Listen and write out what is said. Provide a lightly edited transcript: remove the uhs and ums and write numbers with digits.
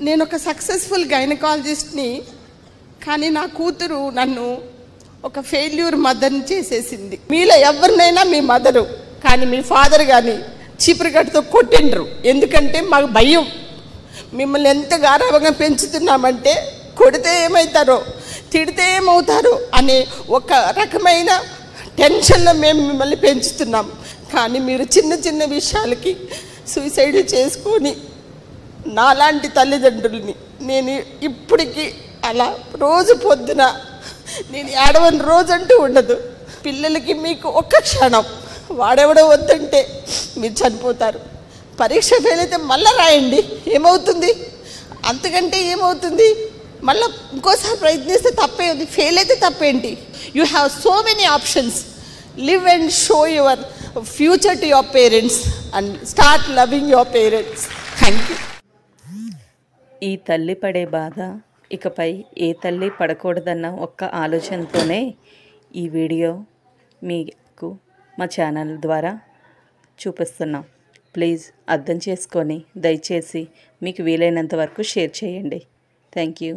నేను ఒక సక్సెస్ఫుల్ గైనకాలజిస్ట్ని, కానీ నా కూతురు నన్ను ఒక ఫెయిల్యూర్ మదర్ని చేసేసింది. మీలో ఎవరినైనా మీ మదరు కానీ మీ ఫాదర్ కానీ చీపురుగట్టుతో కొట్టిండ్రు. ఎందుకంటే మాకు భయం, మిమ్మల్ని ఎంత గారాబంగా పెంచుతున్నామంటే కొడితే ఏమవుతారో, తిడితే ఏమవుతారో అనే ఒక రకమైన టెన్షన్లో మేము మిమ్మల్ని పెంచుతున్నాం. కానీ మీరు చిన్న చిన్న విషయాలకి సూసైడ్ చేసుకొని నాలాంటి తల్లిదండ్రుల్ని నేను ఇప్పటికీ అలా రోజు పొద్దున నేను ఏడవని రోజంటూ ఉండదు. పిల్లలకి మీకు ఒక్క క్షణం వాడెవడో వద్దంటే మీరు చనిపోతారు. పరీక్ష ఫెయిల్ అయితే మళ్ళీ రాయండి, ఏమవుతుంది? అంతకంటే ఏమవుతుంది? మళ్ళీ ఇంకోసారి ప్రయత్నిస్తే తప్పే ఉంది, ఫెయిల్ అయితే తప్పేంటి? You have so many options. Live and show your future to your parents and start loving your parents. Thank you. ఈ తల్లి పడే బాధ ఇకపై ఏ తల్లి పడకూడదన్న ఒక్క ఆలోచనతోనే ఈ వీడియో మీకు మా ఛానల్ ద్వారా చూపిస్తున్నాం. ప్లీజ్ అర్థం చేసుకొని దయచేసి మీకు వీలైనంత వరకు షేర్ చేయండి. Thank you.